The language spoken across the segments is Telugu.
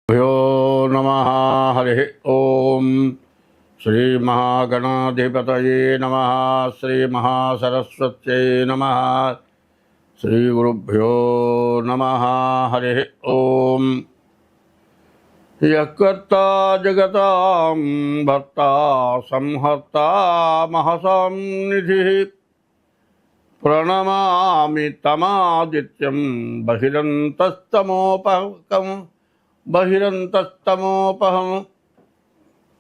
यो नमः हरिः ओम श्री महागणाधिपतये नमः श्री महासरस्वत्यै नमः श्री गुरुभ्यो नमः हरिः ओम यत्कर्ता जगतां भर्ता संहर्ता महसां निधिः प्रणमामि तमादित्यं बहिरन्तस्तमोपहं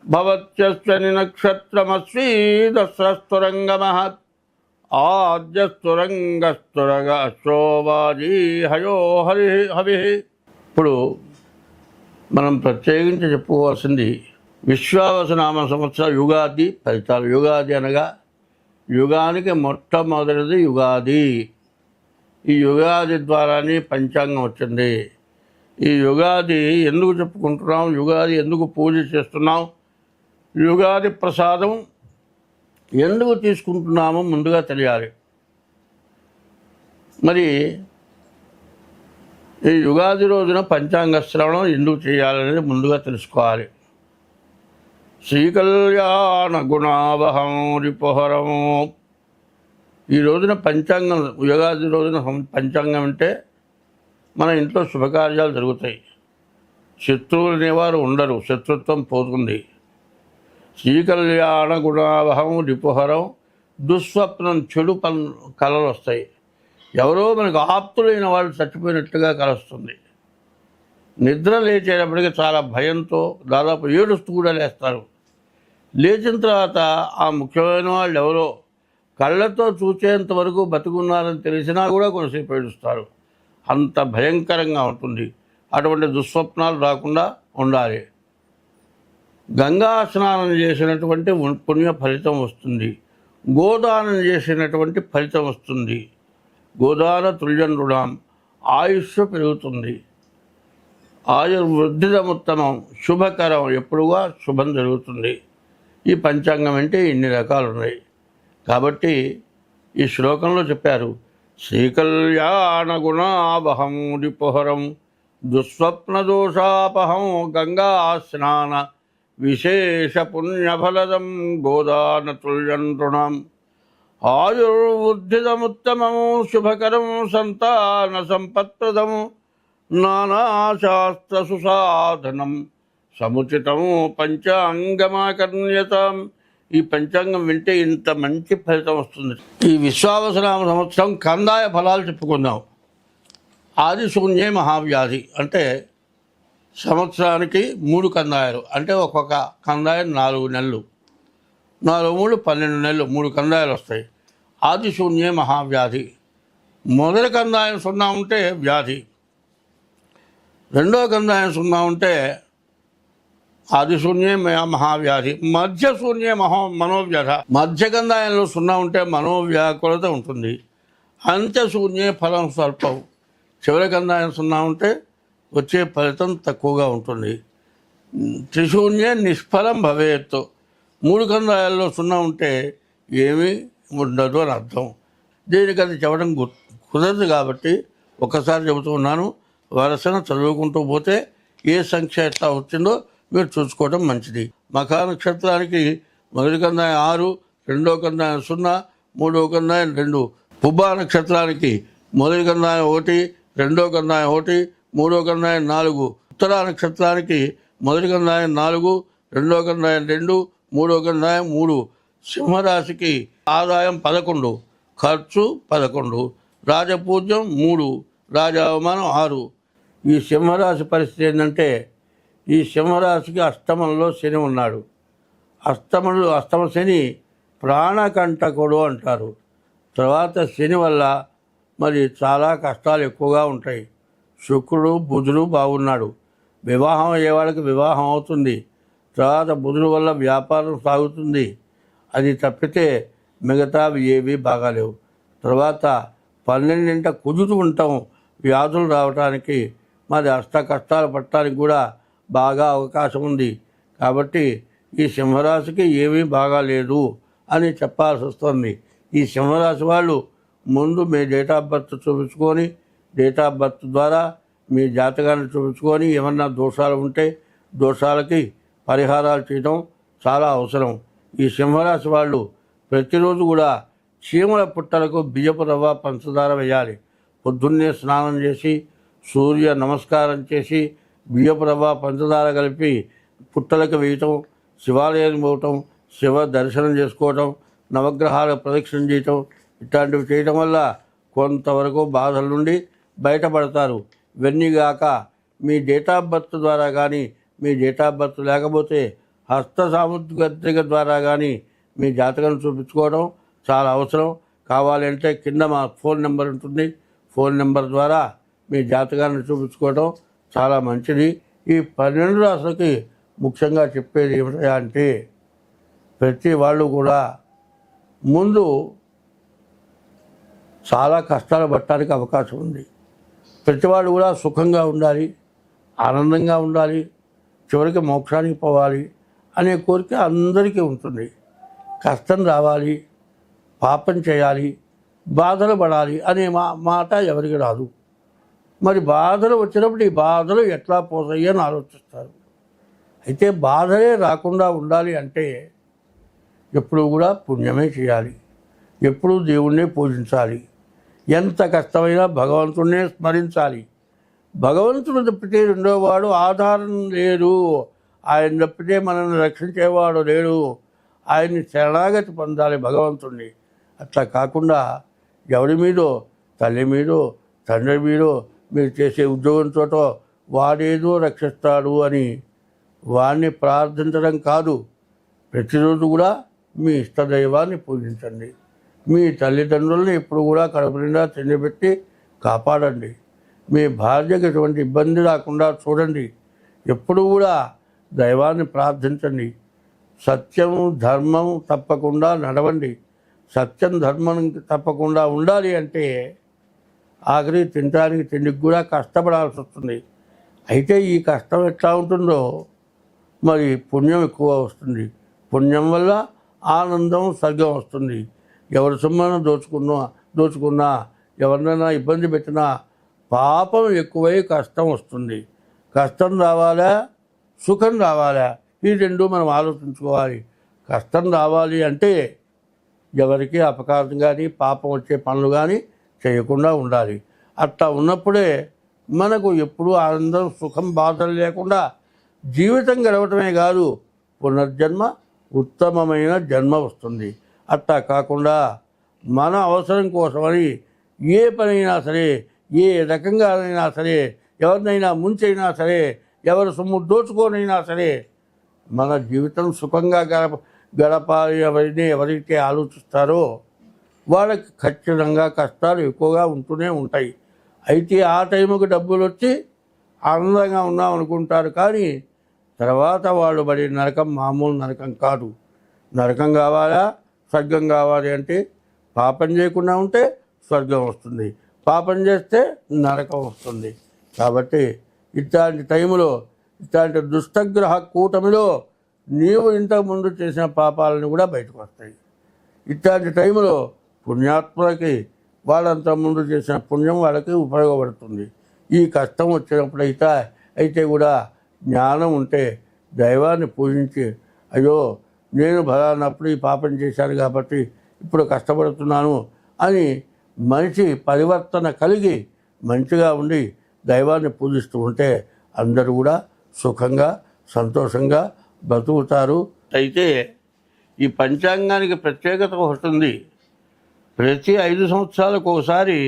भवत्यस्मिन् नक्षत्रमस्वीदस्रस्तुरङ्गमहत् आद्यस्तुरङ्गस्तुरगश्रोवाजी हयो हविः ఇప్పుడు మనం ప్రత్యేకించి చెప్పుకోవాల్సింది విశ్వావసనామ సంవత్సర యుగాది ఫలితాలు. యుగాది అనగా యుగానికి మొట్టమొదటిది యుగాది. ఈ యుగాది ద్వారానే పంచాంగం వచ్చింది. ఈ యుగాది ఎందుకు చెప్పుకుంటున్నాం, యుగాది ఎందుకు పూజ చేస్తున్నాం, యుగాది ప్రసాదం ఎందుకు తీసుకుంటున్నామో ముందుగా తెలియాలి. మరి ఈ యుగాది రోజున పంచాంగ శ్రవణం ఎందుకు చేయాలనేది ముందుగా తెలుసుకోవాలి. శ్రీకళ్యాణ గుణావహం రిపుహరం. ఈ రోజున పంచాంగం, యుగాది రోజున పంచాంగం అంటే మన ఇంట్లో శుభకార్యాలు జరుగుతాయి. శత్రువులు అనేవారు ఉండరు, శత్రుత్వం పోతుంది. శ్రీకళ్యాణ గుణావహం రిపుహరం. దుస్వప్నం, చెడు కళలు వస్తాయి. ఎవరో మనకు ఆప్తులైన వాళ్ళు చచ్చిపోయినట్టుగా కలుస్తుంది. నిద్ర లేచేటప్పటికి చాలా భయంతో దాదాపు ఏడుస్తూ కూడా లేస్తారు. లేచిన తర్వాత ఆ ముఖ్యమైన వాళ్ళు ఎవరో కళ్ళతో చూచేంత వరకు బతుకున్నారని తెలిసినా కూడా కొంతసేపు ఏడుస్తారు. అంత భయంకరంగా ఉంటుంది. అటువంటి దుస్వప్నాలు రాకుండా ఉండాలి. గంగా స్నానం చేసినటువంటి పుణ్య ఫలితం వస్తుంది. గోదానం చేసినటువంటి ఫలితం వస్తుంది. గోదాన తుల్యనృణాం. ఆయుష్ పెరుగుతుంది. ఆయుర్వృద్ధిదముత్తమం, శుభకరం, ఎప్పుడుగా శుభం జరుగుతుంది. ఈ పంచాంగం అంటే ఇన్ని రకాలు ఉన్నాయి. కాబట్టి ఈ శ్లోకంలో చెప్పారు, శ్రీకళ్యాణ గుణావహం రిపుహరం దుస్వప్నదోషాపహం గంగా స్నాన విశేష పుణ్యఫలదం గోదాన తుల్యనృణాం. ఆయుర్వృద్ధిదముత్తమము శుభకరం సంతాన సంపత్ప్రదము నానాశాస్త్ర సుసాధనం సముచితం పంచాంగమాకర్ణ్యతాం. ఈ పంచాంగం వింటే ఇంత మంచి ఫలితం వస్తుంది. ఈ విశ్వావసనామ సంవత్సరం కందాయ ఫలాలు చెప్పుకుందాం. ఆది శూన్యే మహావ్యాధి అంటే సంవత్సరానికి 3 కందాయాలు, అంటే ఒక్కొక్క కందాయం 4 నెలలు, 4 3 12 నెలలు, 3 కందాయాలు వస్తాయి. ఆది శూన్యే మహావ్యాధి. మొదటి కందాయం 0 ఉంటే వ్యాధి, రెండో కందాయం 0 ఉంటే ఆది శూన్యే మహావ్యాధి. మధ్య శూన్యే మనోవ్యధ. మధ్య కందాయంలో 0 ఉంటే మనోవ్యాకులత ఉంటుంది. అంత్య శూన్యే ఫలం స్వల్పం. చివరి కందాయం 0 ఉంటే వచ్చే ఫలితం తక్కువగా ఉంటుంది. త్రిశూన్యే నిష్ఫలం భవేత్తు. 3 కందాయాల్లో 0 ఉంటే ఏమీ ఉండదు అని అర్థం. దీనికి అది చెప్పడం కుదరదు కాబట్టి ఒక్కసారి చెబుతూ ఉన్నాను. వరుసన చదువుకుంటూ పోతే ఏ సంఖ్య ఎట్లా వచ్చిందో మీరు చూసుకోవడం మంచిది. మఖా నక్షత్రానికి మొదటి కందాయం 6, రెండో కందాయం 0, మూడో కందాయం 2. పుబ్బా నక్షత్రానికి మొదటి కందాయం 1, రెండో కందాయం 1, మూడో కందాయం 4. ఉత్తరా నక్షత్రానికి మొదటి కందాయం 4, రెండో కందాయం 2, మూడో కందాయం 3. సింహరాశికి ఆదాయం 11, ఖర్చు 11, రాజపూజ్యం 3, రాజావమానం 6. ఈ సింహరాశి పరిస్థితి ఏంటంటే, ఈ సింహరాశికి అష్టమంలో శని ఉన్నాడు. అష్టమ శని ప్రాణకంటకుడు అంటారు. తర్వాత శని వల్ల మరి చాలా కష్టాలు ఎక్కువగా ఉంటాయి. శుక్రుడు బుధుడు బాగున్నాడు. వివాహం అయ్యే వాళ్ళకి వివాహం అవుతుంది. తర్వాత బుధుడు వల్ల వ్యాపారం సాగుతుంది. అది తప్పితే మిగతావి ఏవి బాగాలేవు. తర్వాత 12ంట కుదురు ఉంటాం. వ్యాధులు రావడానికి, మరి అష్ట కష్టాలు పట్టడానికి కూడా బాగా అవకాశం ఉంది. కాబట్టి ఈ సింహరాశికి ఏమీ బాగాలేదు అని చెప్పాల్సి వస్తుంది. ఈ సింహరాశి వాళ్ళు ముందు మీ డేట్ ఆఫ్ బర్త్ చూపించుకొని డేట్ ఆఫ్ బర్త్ ద్వారా మీ జాతకాన్ని చూపించుకొని ఏమన్నా దోషాలు ఉంటే దోషాలకి పరిహారాలు చేయడం చాలా అవసరం. ఈ సింహరాశి వాళ్ళు ప్రతిరోజు కూడా చీమల పుట్టలకు బియ్యపు రవ్వ పంచదార వేయాలి. పొద్దున్నే స్నానం చేసి సూర్య నమస్కారం చేసి బియ్యపు రవ్వ పంచదార కలిపి పుట్టలకు వేయటం, శివాలయానికి పోవటం, శివ దర్శనం చేసుకోవటం, నవగ్రహాల ప్రదక్షిణ చేయటం, ఇట్లాంటివి చేయటం వల్ల కొంతవరకు బాధల నుండి బయటపడతారు. ఇవన్నీ గాక మీ డేట్ ఆఫ్ బర్త్ ద్వారా కానీ, మీ డేట్ ఆఫ్ బర్త్ లేకపోతే హస్త సాముద్రిక ద్వారా కానీ మీ జాతకం చూపించుకోవడం చాలా అవసరం. కావాలంటే కింద మా ఫోన్ నెంబర్ ఉంటుంది. ఫోన్ నెంబర్ ద్వారా మీ జాతకాన్ని చూపించుకోవడం చాలా మంచిది. ఈ 12 రాసులకి ముఖ్యంగా చెప్పేది ఏమిటంటే ప్రతి వాళ్ళు కూడా ముందు చాలా కష్టాలు పడటానికి అవకాశం ఉంది. ప్రతి వాళ్ళు కూడా సుఖంగా ఉండాలి, ఆనందంగా ఉండాలి, చివరికి మోక్షానికి పోవాలి అనే కోరిక అందరికీ ఉంటుంది. కష్టం రావాలి, పాపం చేయాలి, బాధలు పడాలి అనే మాట ఎవరికి రాదు. మరి బాధలు వచ్చినప్పుడు ఈ బాధలు ఎట్లా పోతాయి అని ఆలోచిస్తారు. అయితే బాధలే రాకుండా ఉండాలి అంటే ఎప్పుడు కూడా పుణ్యమే చేయాలి, ఎప్పుడూ దేవుణ్ణే పూజించాలి, ఎంత కష్టమైనా భగవంతుడినే స్మరించాలి. భగవంతుడు తప్పితే రెండోవాడు ఆధారం లేడు. ఆయన తప్పితే మనల్ని రక్షించేవాడు లేడు. ఆయన్ని శరణాగతి పొందాలి భగవంతుణ్ణి. అట్లా కాకుండా ఎవరి మీదో, తల్లి మీదో, తండ్రి మీదో, మీరు చేసే ఉద్యోగంతో వాడేదో రక్షిస్తాడు అని వాడిని ప్రార్థించడం కాదు. ప్రతిరోజు కూడా మీ ఇష్టదైవాన్ని పూజించండి. మీ తల్లిదండ్రులను ఎప్పుడు కూడా కడుపు నిండా తిండిపెట్టి కాపాడండి. మీ భార్యకు ఎటువంటి ఇబ్బంది రాకుండా చూడండి. ఎప్పుడు కూడా దైవాన్ని ప్రార్థించండి. సత్యం ధర్మం తప్పకుండా నడవండి. సత్యం ధర్మం తప్పకుండా ఉండాలి అంటే ఆఖరి తినడానికి తిండికి కూడా కష్టపడాల్సి వస్తుంది. అయితే ఈ కష్టం ఎట్లా ఉంటుందో మరి పుణ్యం ఎక్కువ వస్తుంది. పుణ్యం వల్ల ఆనందం స్వర్గం వస్తుంది. ఎవరి సొమ్మును దోచుకున్నా ఎవరినైనా ఇబ్బంది పెట్టినా పాపం ఎక్కువై కష్టం వస్తుంది. కష్టం రావాలా, సుఖం రావాలా, ఈ రెండు మనం ఆలోచించుకోవాలి. కష్టం రావాలి అంటే ఎవరికి అపకారం కానీ పాపం వచ్చే పనులు కానీ చేయకుండా ఉండాలి. అట్లా ఉన్నప్పుడే మనకు ఎప్పుడూ ఆనందం, సుఖం, బాధలు లేకుండా జీవితం గడవటమే కాదు పునర్జన్మ ఉత్తమమైన జన్మ వస్తుంది. అట్లా కాకుండా మన అవసరం కోసమని ఏ పనైనా సరే, ఏ రకంగా అయినా సరే, ఎవరినైనా ముంచైనా సరే, ఎవరి సొమ్ము దోచుకోనైనా సరే మన జీవితం సుఖంగా గడపాలి ఎవరైతే ఆలోచిస్తారో వాళ్ళకి ఖచ్చితంగా కష్టాలు ఎక్కువగా ఉంటూనే ఉంటాయి. అయితే ఆ టైంకి డబ్బులు వచ్చి ఆనందంగా ఉన్నాం అనుకుంటారు, కానీ తర్వాత వాళ్ళు పడే నరకం మామూలు నరకం కాదు. నరకం కావాలా, స్వర్గం కావాలి అంటే పాపం చేయకుండా ఉంటే స్వర్గం వస్తుంది, పాపం చేస్తే నరకం వస్తుంది. కాబట్టి ఇట్లాంటి టైంలో, ఇట్లాంటి దుష్టగ్రహ కూటమిలో నీవు ఇంతకుముందు చేసిన పాపాలను కూడా బయటకు వస్తాయి. ఇట్లాంటి టైంలో పుణ్యాత్ములకి వాళ్ళంత ముందు చేసిన పుణ్యం వాళ్ళకి ఉపయోగపడుతుంది. ఈ కష్టం వచ్చినప్పుడు అయితే కూడా జ్ఞానం ఉంటే దైవాన్ని పూజించి, అయ్యో నేను ఫలానప్పుడు ఈ పాపం చేశాను కాబట్టి ఇప్పుడు కష్టపడుతున్నాను అని మనిషి పరివర్తన కలిగి మంచిగా ఉండి దైవాన్ని పూజిస్తూ ఉంటే అందరూ కూడా సుఖంగా సంతోషంగా బతుకుతారు. అయితే ఈ పంచాంగానికి ప్రత్యేకత ఉంటుంది. ప్రతి 5 సంవత్సరాలకు ఒకసారి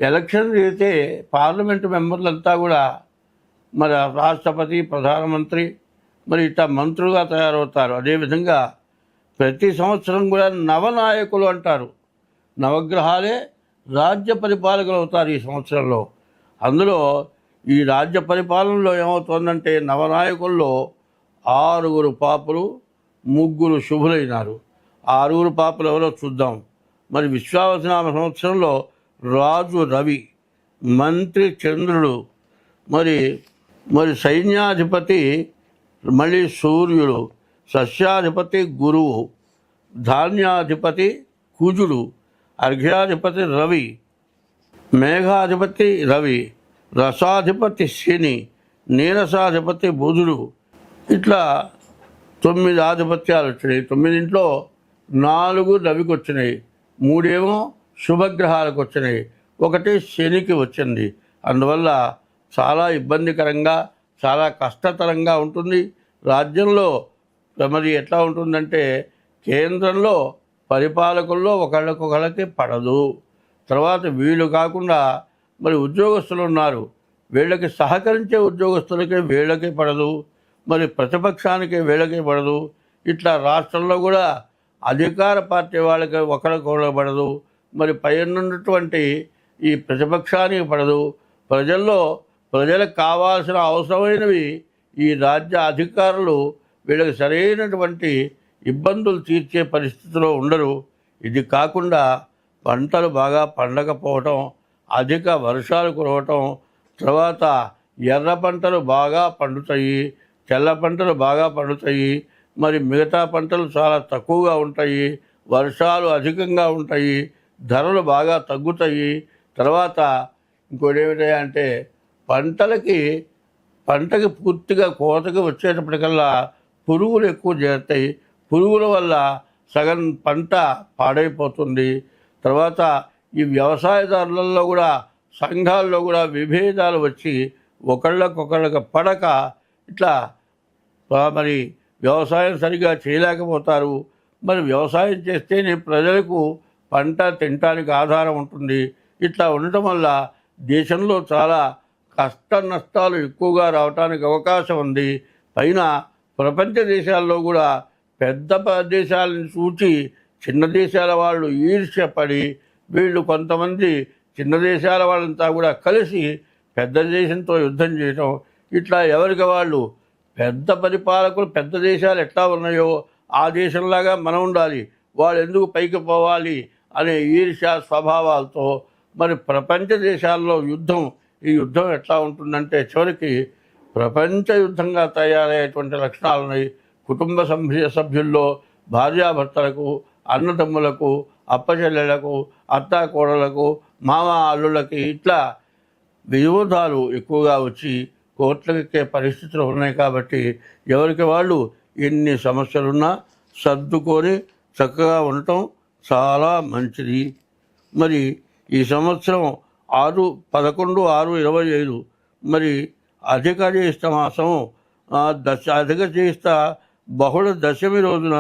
ఎలక్షన్ అయితే పార్లమెంటు మెంబర్లంతా కూడా మరి రాష్ట్రపతి, ప్రధానమంత్రి, మరి ఇట్లా మంత్రులుగా తయారవుతారు. అదేవిధంగా ప్రతి సంవత్సరం కూడా నవనాయకులు అంటారు. నవగ్రహాలే రాజ్య పరిపాలకులు అవుతారు ఈ సంవత్సరంలో. అందులో ఈ రాజ్య పరిపాలనలో ఏమవుతుందంటే నవనాయకుల్లో 6 పాపులు, 3 శుభులైనారు. 6 పాపులు ఎవరో చూద్దాం. మరి విశ్వావసనామ సంవత్సరంలో రాజు రవి, మంత్రి చంద్రుడు, మరి సైన్యాధిపతి మళ్ళీ సూర్యుడు, సస్యాధిపతి గురువు, ధాన్యాధిపతి కుజుడు, అర్ఘ్యాధిపతి రవి, మేఘాధిపతి రవి, రసాధిపతి శని, నీరసాధిపతి బుధుడు, ఇట్లా 9 ఆధిపత్యాలు వచ్చినాయి. 9 4 రవికి వచ్చినాయి, 3 శుభగ్రహాలకు వచ్చినాయి, 1 శనికి వచ్చింది. అందువల్ల చాలా ఇబ్బందికరంగా, చాలా కష్టతరంగా ఉంటుంది. రాజ్యంలో మరి ఎట్లా ఉంటుందంటే కేంద్రంలో పరిపాలకుల్లో ఒకళ్ళకొకళ్ళకి పడదు. తర్వాత వీళ్ళు కాకుండా మరి ఉద్యోగస్తులు ఉన్నారు, వీళ్ళకి సహకరించే ఉద్యోగస్తులకి వీళ్ళకి పడదు, మరి ప్రతిపక్షానికి వీళ్ళకి పడదు. ఇట్లా రాష్ట్రంలో కూడా అధికార పార్టీ వాళ్ళకి ఒకరికొకరికి పడదు, మరి పైనున్నటువంటి ఈ ప్రతిపక్షానికి పడదు. ప్రజలకు కావాల్సిన అవసరమైనవి ఈ రాజ్య అధికారులు వీళ్ళకి సరైనటువంటి ఇబ్బందులు తీర్చే పరిస్థితిలో ఉండరు. ఇది కాకుండా పంటలు బాగా పండకపోవటం, అధిక వర్షాలు కురవటం, తర్వాత ఎర్ర పంటలు బాగా పండుతాయి, తెల్ల పంటలు బాగా పండుతాయి, మరి మిగతా పంటలు చాలా తక్కువగా ఉంటాయి, వర్షాలు అధికంగా ఉంటాయి, ధరలు బాగా తగ్గుతాయి. తర్వాత ఇంకోటి ఏమిటంటే పంటకి పూర్తిగా కోతకి వచ్చేటప్పటికల్లా పురుగులు ఎక్కువ చేరుతాయి. పురుగుల వల్ల సగం పంట పాడైపోతుంది. తర్వాత ఈ వ్యవసాయదారులలో కూడా సంఘాల్లో కూడా విభేదాలు వచ్చి ఒకళ్ళకొకళ్ళకి పడక ఇట్లా మరి వ్యవసాయం సరిగా చేయలేకపోతారు. మరి వ్యవసాయం చేస్తేనే ప్రజలకు పంట తినటానికి ఆధారం ఉంటుంది. ఇట్లా ఉండటం వల్ల దేశంలో చాలా కష్ట నష్టాలు ఎక్కువగా రావడానికి అవకాశం ఉంది. పైన ప్రపంచ దేశాల్లో కూడా పెద్ద దేశాలను చూచి చిన్న దేశాల వాళ్ళు ఈర్ష్యపడి వీళ్ళు కొంతమంది చిన్న దేశాల వాళ్ళంతా కూడా కలిసి పెద్ద దేశంతో యుద్ధం చేయటం, ఇట్లా ఎవరికి వాళ్ళు పెద్ద పరిపాలకులు పెద్ద దేశాలు ఎట్లా ఉన్నాయో ఆ దేశంలాగా మనం ఉండాలి, వాళ్ళు ఎందుకు పైకి పోవాలి అనే ఈర్ష్య స్వభావాలతో మరి ప్రపంచ దేశాల్లో ఈ యుద్ధం ఎట్లా ఉంటుందంటే చివరికి ప్రపంచ యుద్ధంగా తయారయ్యేటువంటి లక్షణాలు ఉన్నాయి. కుటుంబ సభ్యుల్లో భార్యాభర్తలకు, అన్నదమ్ములకు, అప్పచెల్లెలకు, అత్తాకోడలకు, మామ అల్లుళ్ళకి ఇట్లా విరోధాలు ఎక్కువగా వచ్చి కోర్టులకెక్కే పరిస్థితులు ఉన్నాయి. కాబట్టి ఎవరికి వాళ్ళు ఎన్ని సమస్యలున్నా సర్దుకొని చక్కగా ఉండటం చాలా మంచిది. మరి ఈ సంవత్సరం 6/11/6/25 మరి అధిక జ్యేష్ఠ మాసం అధిక జ్యేష్ఠ బహుళ దశమి రోజున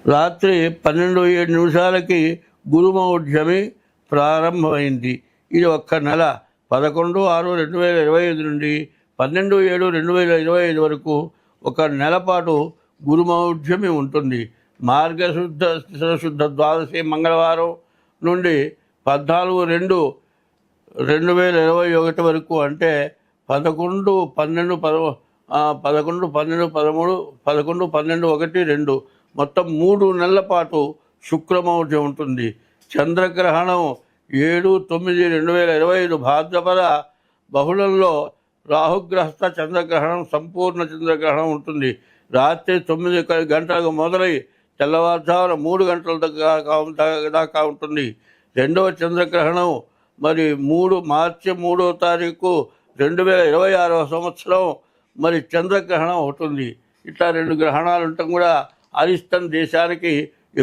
రాత్రి 12:07 గురుమౌఢ్యమి ప్రారంభమైంది. ఇది ఒక్క నెల 11/6/2025 నుండి 12/7/2025 వరకు ఒక నెల పాటు గురుమౌఢ్యమి ఉంటుంది. మార్గశుద్ధ ద్వాదశి మంగళవారం నుండి 14/2/2021 వరకు అంటే 11/12/13 మొత్తం 3 నెలల పాటు శుక్రమౌఢ్యం ఉంటుంది. చంద్రగ్రహణం 7/9/2025 భాద్రపద బహుళంలో రాహుగ్రస్త చంద్రగ్రహణం, సంపూర్ణ చంద్రగ్రహణం ఉంటుంది. రాత్రి 9 గంటలకు మొదలై తెల్లవారుజామున 3 గంటల దాకా ఉంటుంది. రెండవ చంద్రగ్రహణం మరి మార్చి 3వ తారీఖు 2026వ సంవత్సరం మరి చంద్రగ్రహణం అవుతుంది. ఇట్లా 2 గ్రహణాలు ఉండటం కూడా అరిష్టం దేశానికి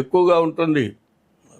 ఎక్కువగా ఉంటుంది.